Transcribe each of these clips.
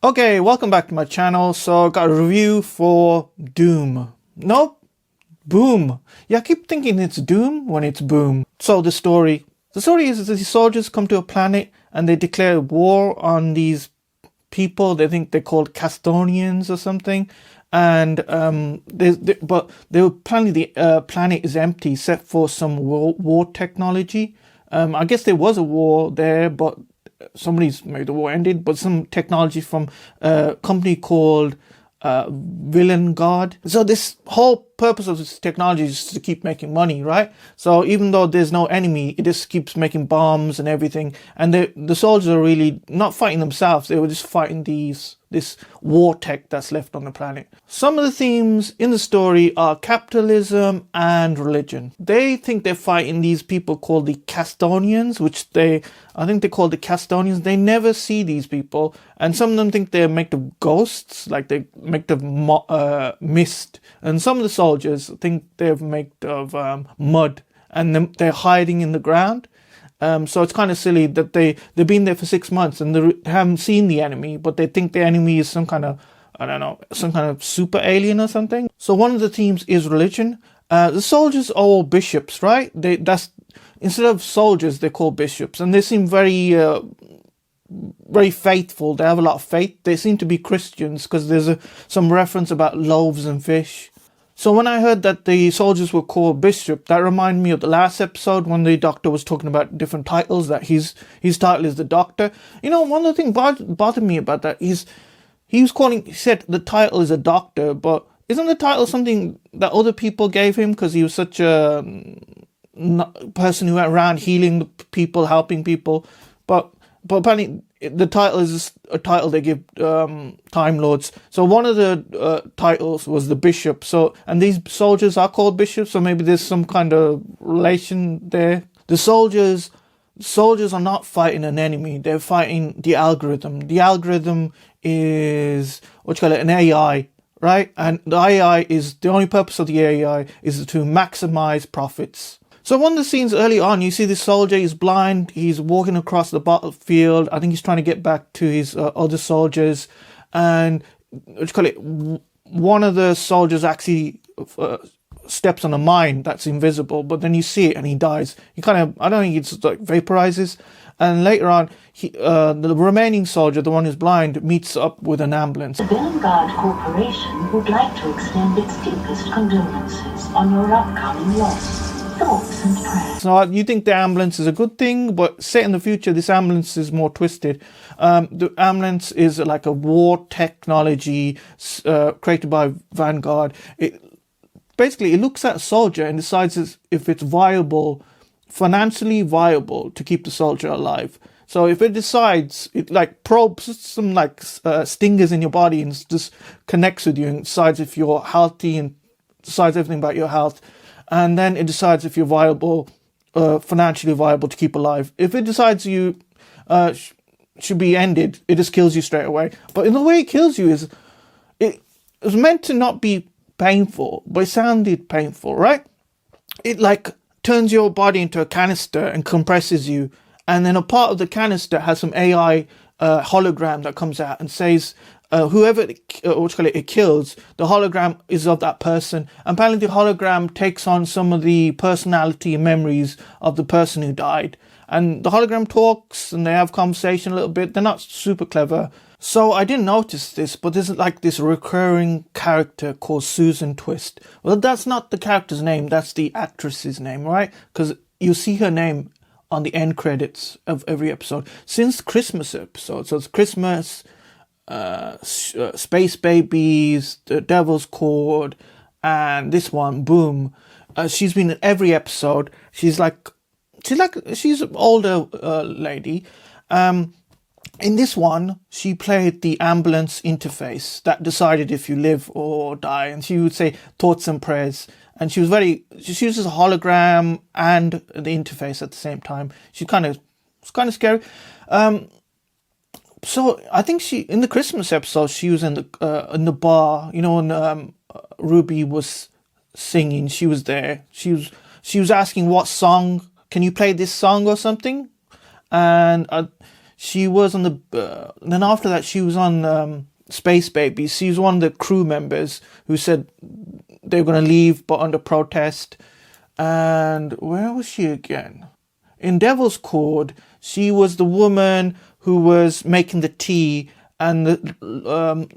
Okay, welcome back to my channel. So I got a review for Doom. Nope, Boom. Yeah, I keep thinking it's Doom when it's Boom. So the story is that these soldiers come to a planet and they declare war on these people. They think they're called Castonians or something. And but they were planning the planet is empty except for some war technology. I guess there was a war there, but somebody's made the war ended. But some technology from a company called Villain Guard. So this whole purpose of this technology is to keep making money, right? So even though there's no enemy, it just keeps making bombs and everything. And the soldiers are really not fighting themselves. They were just fighting this war tech that's left on the planet. Some of the themes in the story are capitalism and religion. They think they're fighting these people called the Castonians, I think they're called the Castonians. They never see these people, and some of them think they're made of ghosts, like they made of mist. And some of the soldiers think they're made of mud, and they're hiding in the ground. So it's kind of silly that they've been there for 6 months and they haven't seen the enemy, but they think the enemy is some kind of, I don't know, some kind of super alien or something. So one of the themes is religion. The soldiers are all bishops, right? Instead of soldiers, they're called bishops, and they seem very faithful. They have a lot of faith. They seem to be Christians because there's some reference about loaves and fish. So when I heard that the soldiers were called bishop, that reminded me of the last episode when the doctor was talking about different titles, that his title is the doctor. You know, one of the things bothered me about that is he said the title is a doctor, but isn't the title something that other people gave him because he was such a person who went around healing people, helping people? But apparently the title is just a title they give Time Lords. So one of the titles was the bishop. So, and these soldiers are called bishops, so maybe there's some kind of relation there. The soldiers are not fighting an enemy. They're fighting the algorithm. The algorithm is an AI, right? And the only purpose of the AI is to maximize profits. So one of the scenes early on, you see this soldier, he's blind, he's walking across the battlefield. I think he's trying to get back to his other soldiers. And one of the soldiers actually steps on a mine that's invisible, but then you see it and he dies. I don't think it's like vaporizes. And later on, the remaining soldier, the one who's blind, meets up with an ambulance. The Villain Guard Corporation would like to extend its deepest condolences on your upcoming loss. Thoughts and prayers. So you think the ambulance is a good thing, but set in the future, this ambulance is more twisted. The ambulance is like a war technology created by Vanguard. It looks at a soldier and decides if it's financially viable to keep the soldier alive. So if it decides, it like probes some stingers in your body and just connects with you and decides if you're healthy and decides everything about your health. And then it decides if you're financially viable to keep alive. If it decides you should be ended, it just kills you straight away. But in the way it kills you is, it was meant to not be painful, but it sounded painful, right? It turns your body into a canister and compresses you. And then a part of the canister has some AI hologram that comes out and says, whoever it kills, the hologram is of that person. And apparently the hologram takes on some of the personality and memories of the person who died. And the hologram talks and they have conversation a little bit. They're not super clever. So I didn't notice this, but there's this recurring character called Susan Twist. Well, that's not the character's name. That's the actress's name, right? Because you see her name on the end credits of every episode. Since Christmas episode. So it's Christmas, Space Babies, The Devil's Cord, and this one, Boom. She's been in every episode. She's an older lady. In this one, she played the ambulance interface that decided if you live or die, and she would say thoughts and prayers. And she uses a hologram and the interface at the same time. It's kind of scary. So I think in the Christmas episode, she was in the bar, you know, when Ruby was singing, she was there. She was asking what song, can you play this song or something? And she was on the. Then after that, she was on Space Babies. She was one of the crew members who said they were going to leave, but under protest. And where was she again? In Devil's Cord, she was the woman who was making the tea, and the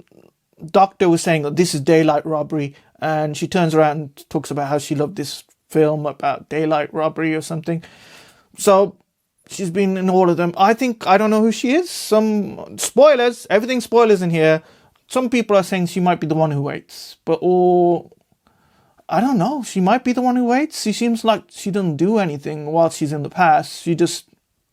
doctor was saying that this is daylight robbery, and she turns around and talks about how she loved this film about daylight robbery or something. So she's been in all of them. I don't know who she is. Some spoilers, everything spoilers in here. Some people are saying she might be the one who waits, I don't know. She might be the one who waits. She seems like she doesn't do anything while she's in the past. She just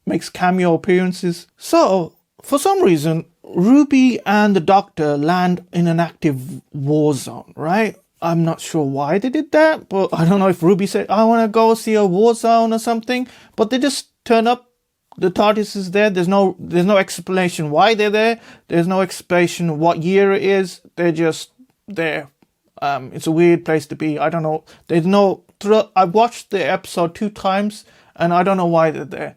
makes cameo appearances. So, for some reason, Ruby and the Doctor land in an active war zone, right? I'm not sure why they did that, but I don't know if Ruby said, I want to go see a war zone or something, but they just turn up. The TARDIS is there. There's no explanation why they're there. There's no explanation what year it is. They're just there. It's a weird place to be. I don't know. I watched the episode 2 times, and I don't know why they're there.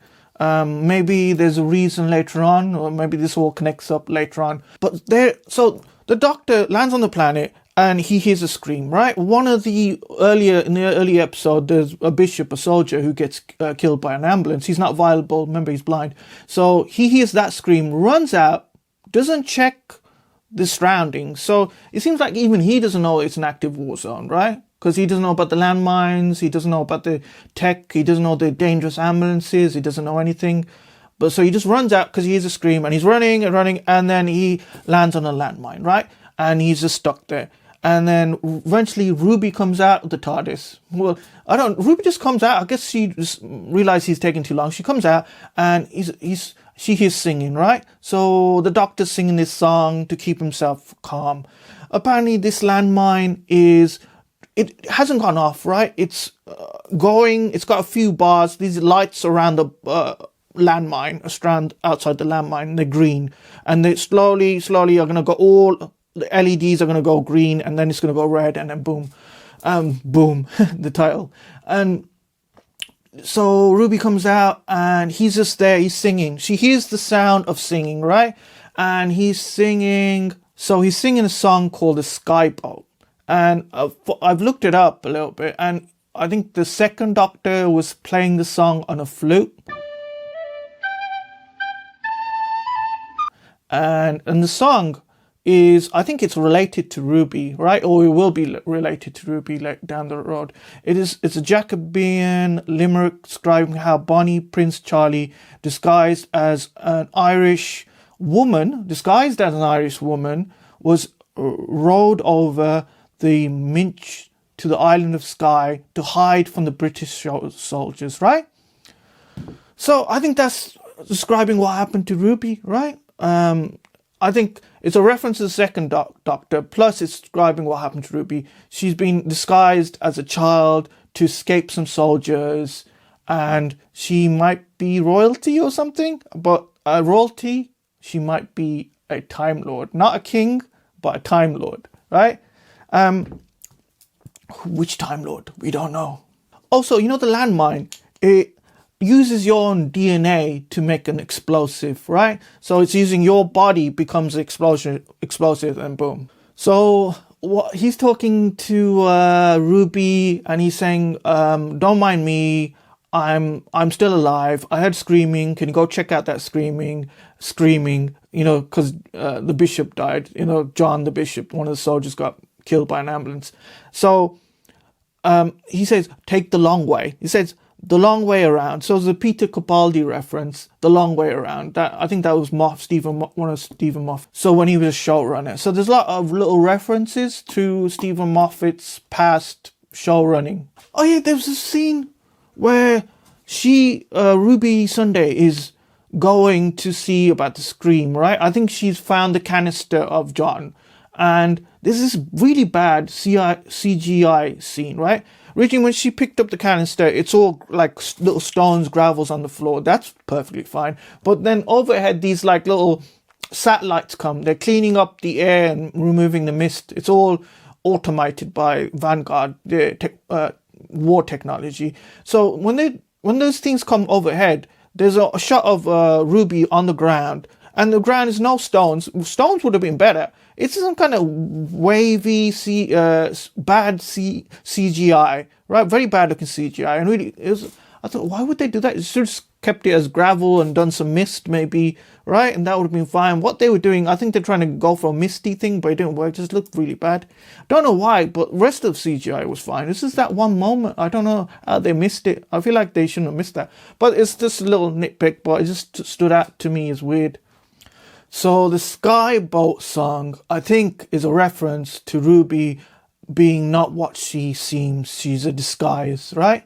Maybe there's a reason later on, or maybe this all connects up later on. But so the Doctor lands on the planet, and he hears a scream, right? In the early episode, there's a bishop, a soldier, who gets killed by an ambulance. He's not viable. Remember, he's blind. So he hears that scream, runs out, doesn't check the surroundings. So it seems like even he doesn't know it's an active war zone, right? Because he doesn't know about the landmines, he doesn't know about the tech, he doesn't know the dangerous ambulances, he doesn't know anything. But so he just runs out because he hears a scream, and he's running and running, and then he lands on a landmine, right? And he's just stuck there. And then eventually Ruby comes out of the TARDIS. Well, Ruby just comes out. I guess she just realized he's taking too long. She comes out, and she hears singing, right? So the Doctor's singing this song to keep himself calm. Apparently this landmine it hasn't gone off, right? It's it's got a few bars, these lights around the landmine, a strand outside the landmine, they're green. And they slowly are going to go, the LEDs are going to go green, and then it's going to go red, and then boom, boom, the title. And so Ruby comes out, and he's just there, he's singing. She hears the sound of singing, right? And he's singing a song called The Skyboat. And I've looked it up a little bit, and I think the second Doctor was playing the song on a flute. And the song is, I think it's related to Ruby, right? Or it will be related to Ruby down the road. It's a Jacobean limerick describing how Bonnie Prince Charlie, disguised as an Irish woman, was rowed over the Minch to the island of Skye to hide from the British soldiers, right? So I think that's describing what happened to Ruby, right? I think it's a reference to the second Doctor, plus it's describing what happened to Ruby. She's been disguised as a child to escape some soldiers, and she might be royalty or something, but royalty, she might be a Time Lord. Not a king, but a Time Lord, right? Which Time Lord? We don't know. Also, the landmine, it uses your own DNA to make an explosive, right? So it's using your body becomes explosive, and boom. So he's talking to Ruby, and he's saying, "Don't mind me. I'm still alive. I heard screaming. Can you go check out that screaming? Because the bishop died. John the bishop, one of the soldiers, got killed by an ambulance. So he says, take the long way. He says, the long way around. So it's a Peter Capaldi reference, the long way around. I think that was one of Stephen Moffat. So when he was a showrunner. So there's a lot of little references to Stephen Moffat's past showrunning. Oh yeah, there was a scene where Ruby Sunday is going to see about the scream, right? I think she's found the canister of John. And this is really bad CGI scene, right? Originally, when she picked up the canister, it's all like little stones, gravels on the floor. That's perfectly fine. But then overhead, these like little satellites come. They're cleaning up the air and removing the mist. It's all automated by Vanguard, the war technology. So when those things come overhead, there's a shot of Ruby on the ground, and the ground is no stones. Stones would have been better. It's some kind of wavy, bad CGI, right? Very bad looking CGI, and really, I thought, why would they do that? They should have just kept it as gravel and done some mist, maybe, right? And that would have been fine. What they were doing, I think they're trying to go for a misty thing, but it didn't work. It just looked really bad. Don't know why, but the rest of CGI was fine. It's just that one moment. I don't know how they missed it. I feel like they shouldn't have missed that. But it's just a little nitpick, but it just stood out to me as weird. So the Skyboat song, I think, is a reference to Ruby being not what she seems. She's a disguise, right?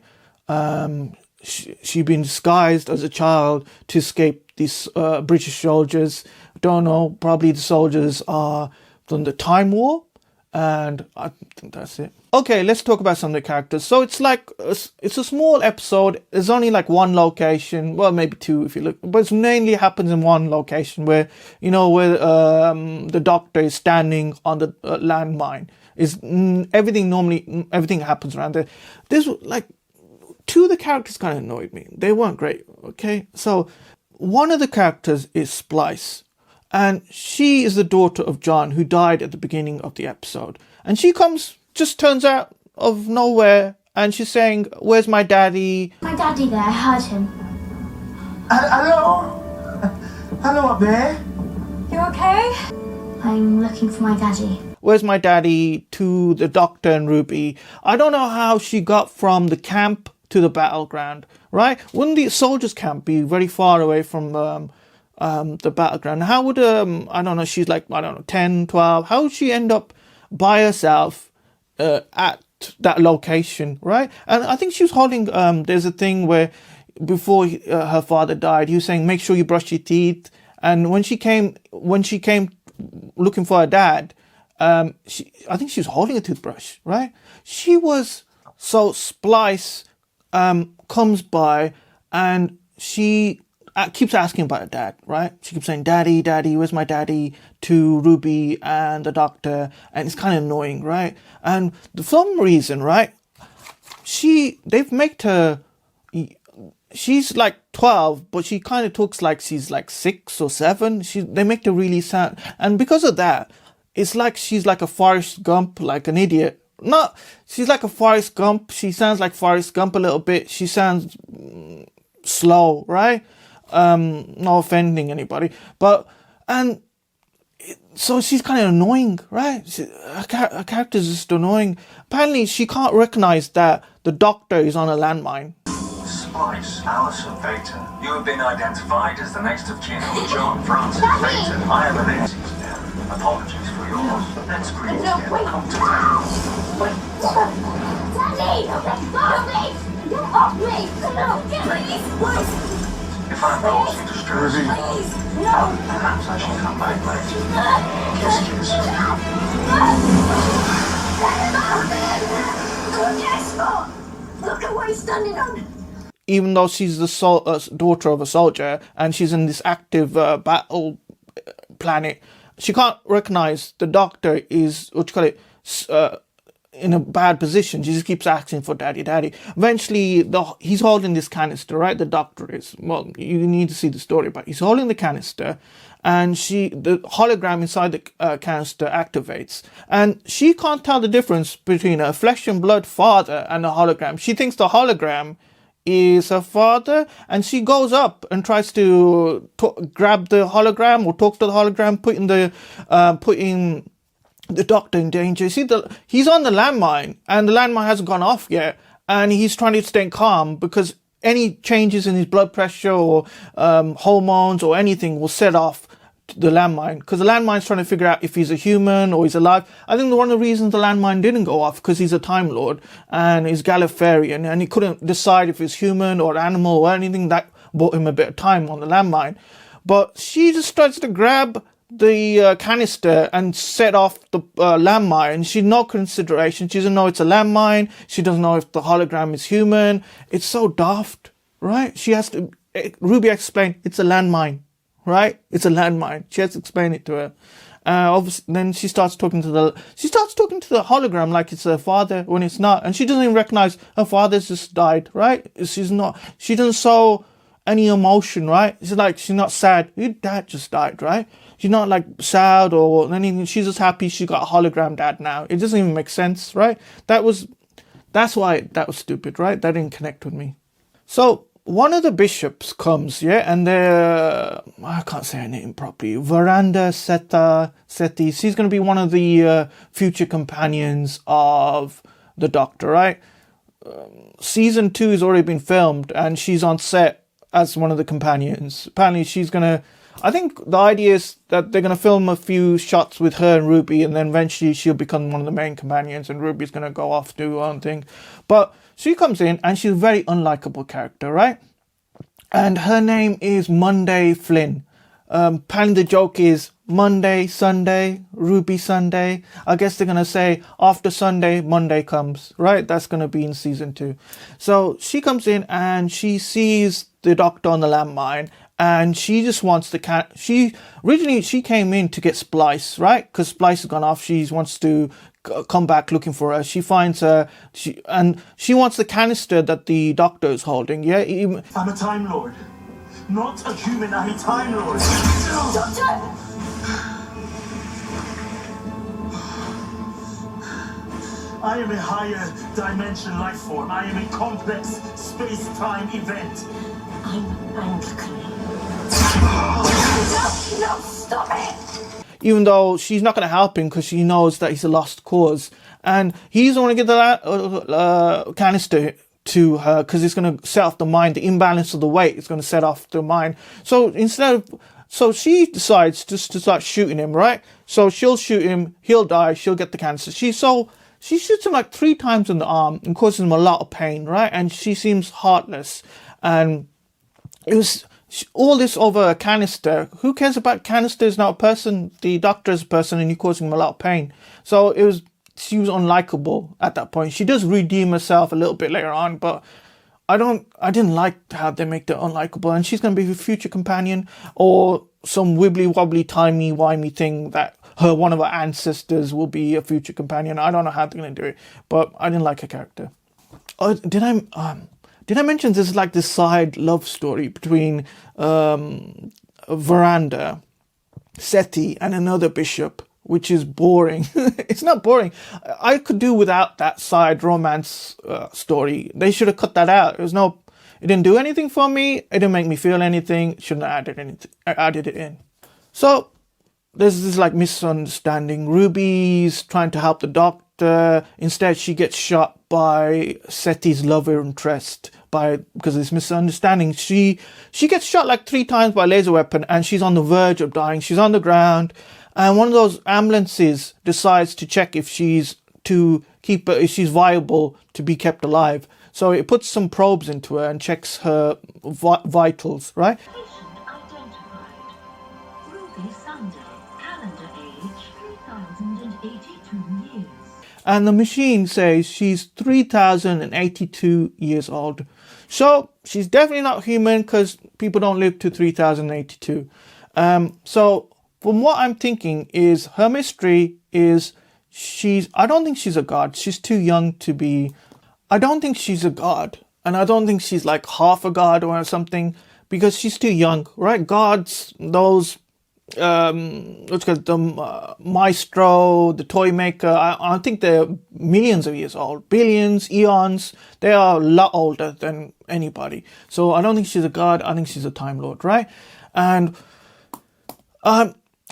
She'd been disguised as a child to escape these British soldiers. Don't know, probably the soldiers are from the Time War, and I think that's it. Okay, let's talk about some of the characters. So it's like, it's a small episode. There's only like one location, well, maybe two if you look, but it mainly happens in one location where, the doctor is standing on the landmine. Everything happens around there. There's like, two of the characters kind of annoyed me. They weren't great, okay? So one of the characters is Splice, and she is the daughter of John, who died at the beginning of the episode. And she just turns out of nowhere, and she's saying, "Where's my daddy?" My daddy there, I heard him. Hello? Hello up there? You okay? I'm looking for my daddy. Where's my daddy? To the doctor and Ruby. I don't know how she got from the camp to the battleground, right? Wouldn't the soldiers' camp be very far away from the battleground? How would, I don't know, she's like, 10, 12. How would she end up by herself at that location, right? And I think she was holding, there's a thing where before her father died, he was saying, make sure you brush your teeth. And when she came looking for her dad, I think she was holding a toothbrush, right? So Splice comes by, and she keeps asking about her dad, right? She keeps saying, "Daddy, daddy, where's my daddy?" to Ruby and the doctor, and it's kind of annoying, right? And for some reason, right, they've made her, she's like 12, but she kind of talks like she's like 6 or 7. They make her really sad, and because of that, it's like she's like a Forrest Gump, like an idiot. No, she's like a Forrest Gump. She sounds like Forrest Gump a little bit. She sounds slow, right? No offending anybody, so she's kind of annoying, right? Her character is just annoying. Apparently, she can't recognize that the doctor is on a landmine. Splice, Alison Phaeton. You have been identified as the next of kin of John Francis Phaeton. I am an exes now. Apologies for your loss. Let's grieve together. Come to Daddy! Get off me! No, please! If I'm causing distress, Please! No! perhaps I shall come back later. Kiss, kiss. Look at what he's standing on! Even though she's the daughter of a soldier, and she's in this active battle planet, she can't recognize the doctor is, in a bad position. She just keeps asking for daddy, daddy. Eventually, he's holding this canister, right? The doctor is. Well, you need to see the story, but he's holding the canister, and the hologram inside the canister activates, and she can't tell the difference between a flesh and blood father and a hologram. She thinks the hologram is her father, and she goes up and tries to grab the hologram or talk to the hologram, putting the doctor in danger. See, he's on the landmine, and the landmine hasn't gone off yet, and he's trying to stay calm because any changes in his blood pressure or hormones or anything will set off the landmine, because the landmine's trying to figure out if he's a human or he's alive. I think one of the reasons the landmine didn't go off because he's a Time Lord and he's Gallifreyan, and he couldn't decide if he's human or animal or anything. That bought him a bit of time on the landmine. But she just tries to grab the canister and set off the landmine. She's no consideration. She doesn't know it's a landmine. She doesn't know if the hologram is human. It's so daft, right? She has to, Ruby explain, it's a landmine, right? It's a landmine. She has to explain it to her. Obviously, then she starts talking to the hologram like it's her father when it's not, and she doesn't even recognize her father's just died, right? She doesn't show any emotion, right? She's not sad. Your dad just died, right? She's not like sad or anything. She's just happy she got a hologram dad now. It doesn't even make sense, right? That's why that was stupid, right? That didn't connect with me. So one of the bishops comes, yeah, and I can't say her name properly. Veranda Seti. She's going to be one of the future companions of the Doctor, right? Season 2 has already been filmed, and she's on set as one of the companions. Apparently, I think the idea is that they're going to film a few shots with her and Ruby, and then eventually she'll become one of the main companions, and Ruby's going to go off do her own thing. But she comes in, and she's a very unlikable character, right? And her name is Monday Flynn. Apparently the joke is Monday, Sunday, Ruby Sunday. I guess they're going to say after Sunday, Monday comes, right? That's going to be in season 2. So she comes in and she sees the Doctor on the landmine, and she just wants the originally she came in to get Splice, right? Because Splice has gone off. She wants to come back looking for her. She finds her, and she wants the canister that the Doctor is holding. Yeah, I'm a Time Lord. Not a human, I'm a Time Lord. Doctor! I am a higher dimension life form. I am a complex space-time event. I'm Anglican. No, stop it! even though she's not going to help him because she knows that he's a lost cause. And he's going to get the canister to her because it's going to set off the mind. The imbalance of the weight is going to set off the mind. So so she decides just to start shooting him, right? So she'll shoot him, he'll die, she'll get the cancer. She shoots him like 3 times in the arm and causes him a lot of pain, right? And she seems heartless. And it was all this over a canister. Who cares about canisters? Not a person. The Doctor is a person and you're causing him a lot of pain. So she was unlikable at that point. She does redeem herself a little bit later on, but I didn't like how they make her unlikable. And she's going to be a future companion or some wibbly wobbly timey wimey thing that one of her ancestors will be a future companion. I don't know how they're going to do it, but I didn't like her character. Oh, did I mention there's like this side love story between Veranda, Seti, and another bishop, which is boring. It's not boring. I could do without that side romance story. They should have cut that out. It didn't do anything for me. It didn't make me feel anything. Shouldn't have added it in. So there's this like misunderstanding. Ruby's trying to help the Doctor. Instead, she gets shot by Seti's love interest because of this misunderstanding. She gets shot like 3 times by a laser weapon, and she's on the verge of dying. She's on the ground. And one of those ambulances decides to check if she's viable to be kept alive. So it puts some probes into her and checks her vitals, right? Patient identified. Ruby Sunday. Calendar age 3082 years. And the machine says she's 3082 years old. So she's definitely not human because people don't live to 3082. So from what I'm thinking is her mystery is I don't think she's a god. She's too young to be. I don't think she's a god. And I don't think she's like half a god or something because she's too young, right? Gods, those, the maestro, the toy maker, I think they're millions of years old, billions, eons. They are a lot older than anybody. So I don't think she's a god. I think she's a Time Lord, right? And,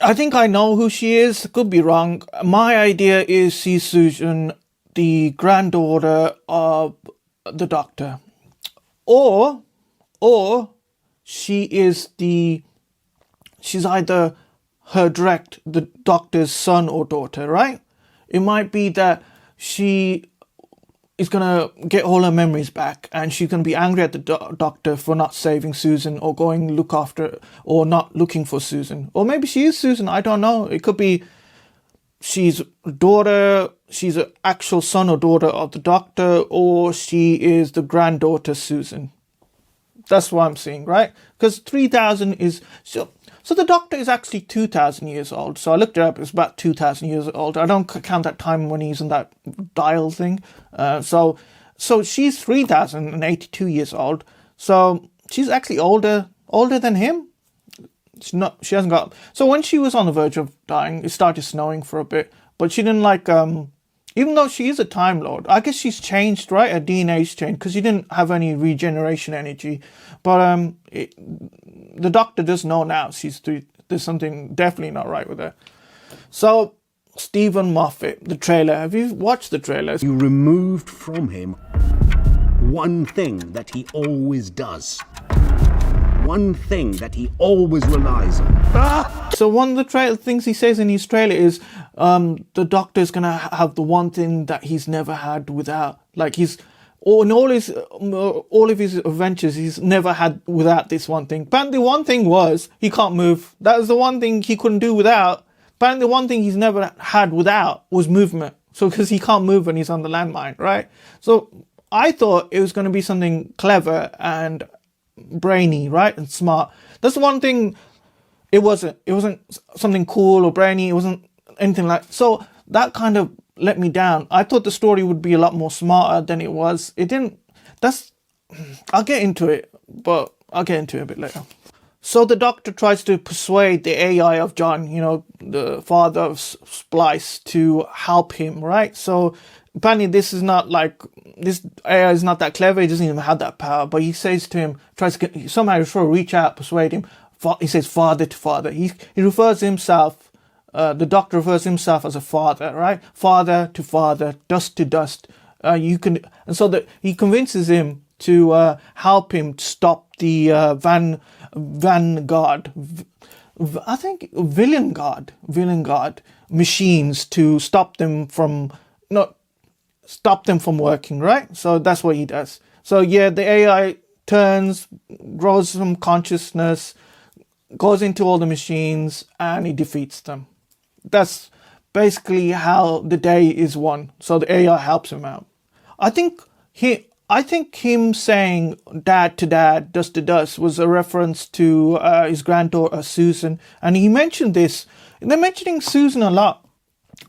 I think I know who she is. Could be wrong. My idea is she's Susan, the granddaughter of the Doctor. Or she's either the Doctor's son or daughter, right? It might be that she is going to get all her memories back and she's going to be angry at the Doctor for not saving Susan or going look after or not looking for Susan. Or maybe she is Susan, I don't know. It could be she's an actual son or daughter of the Doctor, or she is the granddaughter Susan. That's what I'm seeing, right? Because 3000 is... So the Doctor is actually 2,000 years old. So I looked it up. It's about 2,000 years old. I don't count that time when he's in that dial thing. So she's 3,082 years old. So she's actually older than him. She hasn't got. So when she was on the verge of dying, it started snowing for a bit, but she didn't like. Even though she is a Time Lord, I guess she's changed, right? Her DNA's changed because she didn't have any regeneration energy. But the Doctor does know now there's something definitely not right with her. So Stephen Moffat, the trailer. Have you watched the trailer? You removed from him one thing that he always does. One thing that he always relies on. So one of the things he says in his trailer is the Doctor's gonna have the one thing that he's never had without. Like in all of his adventures, he's never had without this one thing. But the one thing was he can't move. That was the one thing he couldn't do without. But the one thing he's never had without was movement. So because he can't move when he's on the landmine, right? So I thought it was going to be something clever and brainy, right, and smart. That's the one thing. It wasn't something cool or brainy. It wasn't anything like. So that kind of let me down. I thought the story would be a lot more smarter than it was. It didn't. I'll get into it, but I'll get into it a bit later. So the Doctor tries to persuade the AI of John, the father of Splice, to help him, right? So apparently this AI is not that clever. He doesn't even have that power. But he says to him, somehow reach out, persuade him. He says father to father. He refers to himself. The Doctor refers to himself as a father, right? Father to father, dust to dust. And so that he convinces him to help him stop the Vanguard. I think Villain Guard machines to stop them from working, right? So that's what he does. So yeah, the AI grows some consciousness, goes into all the machines, and he defeats them. That's basically how the day is won. So the AI helps him out. I think him saying dad to dad, dust to dust was a reference to his granddaughter Susan. And he mentioned this. They're mentioning Susan a lot.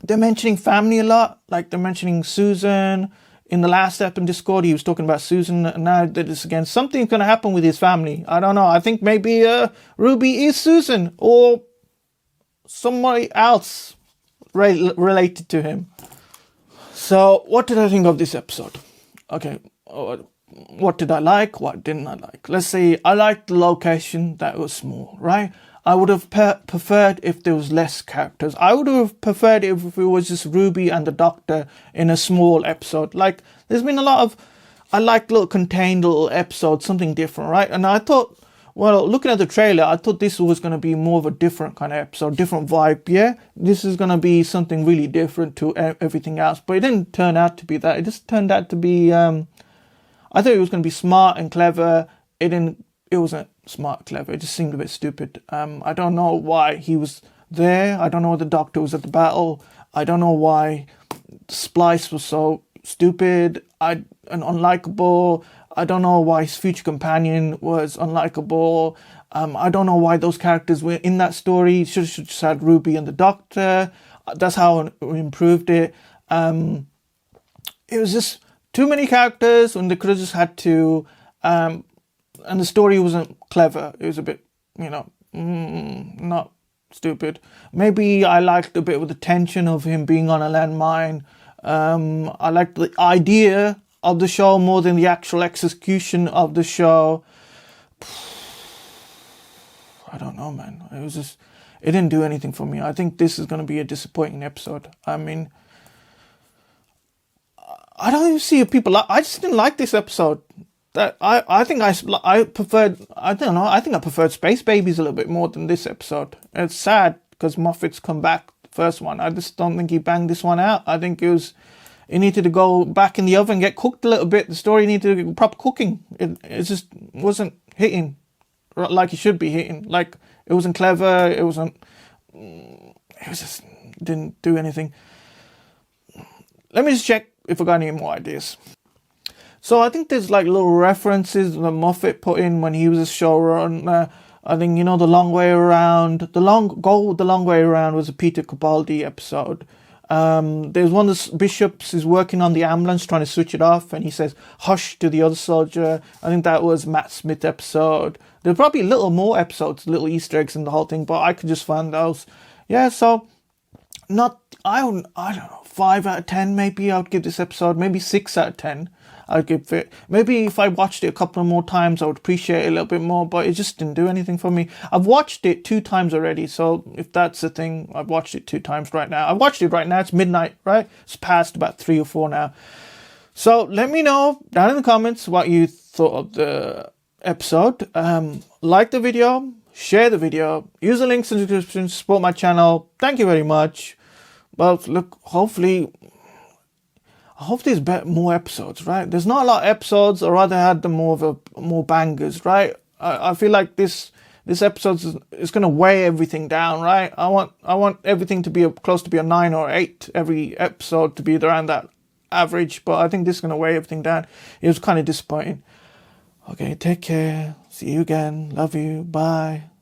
They're mentioning family a lot. Like they're mentioning Susan. In the last step in Discord, he was talking about Susan. And now that it's again, something's going to happen with his family. I don't know. I think maybe Ruby is Susan or somebody else related to him. So what did I think of this episode? Okay. What did I like? What didn't I like? Let's say I liked the location that was small, right? I would have preferred if there was less characters. I would have preferred if it was just Ruby and the Doctor in a small episode. Like, there's been a lot of, I like little contained little episodes, something different, right? And I thought, well, looking at the trailer, I thought this was going to be more of a different kind of episode, different vibe, yeah? This is going to be something really different to everything else. But it didn't turn out to be that. It just turned out to be, I thought it was going to be smart and clever. It wasn't smart, clever. It just seemed a bit stupid. I don't know why he was there. I don't know why the Doctor was at the battle. I don't know why Splice was so stupid and unlikable. I don't know why his future companion was unlikable. I don't know why those characters were in that story. Should have just had Ruby and the Doctor. That's how we improved it. It was just too many characters when they could have just had to. And the story wasn't clever. It was a bit, not stupid. Maybe I liked a bit with the tension of him being on a landmine. I liked the idea of the show more than the actual execution of the show. I don't know, man. It didn't do anything for me. I think this is going to be a disappointing episode. I mean, I don't even see people. I just didn't like this episode. I think I preferred. I don't know. I think I preferred Space Babies a little bit more than this episode. It's sad because Moffat's come back the first one. I just don't think he banged this one out. I think it needed to go back in the oven, get cooked a little bit. The story needed to get proper cooking. It just wasn't hitting like it should be hitting. Like it wasn't clever. It just didn't do anything. Let me just check if I got any more ideas. So I think there's like little references that Moffat put in when he was a showrunner. I think, The Long Way Around. The Long Way Around was a Peter Capaldi episode. There's one of the bishops is working on the ambulance, trying to switch it off, and he says hush to the other soldier. I think that was Matt Smith episode. There's probably a little more episodes, little Easter eggs in the whole thing, but I could just find those. Yeah, so I don't know, 5 out of 10 maybe I would give this episode, maybe 6 out of 10 I'd give it. Maybe if I watched it a couple of more times I would appreciate it a little bit more, but it just didn't do anything for me. I've watched it 2 times already, so if that's the thing, I've watched it 2 times right now. I've watched it right now, it's midnight, right? It's past about 3 or 4 now. So let me know down in the comments what you thought of the episode. Like the video, share the video, use the links in the description to support my channel. Thank you very much. Well, look, hopefully, I hope there's more episodes, right? There's not a lot of episodes, or rather had them more bangers, right? I feel like this episode is going to weigh everything down, right? I want everything to be close to be a 9 or 8, every episode to be around that average, but I think this is going to weigh everything down. It was kind of disappointing. Okay, take care. See you again. Love you. Bye.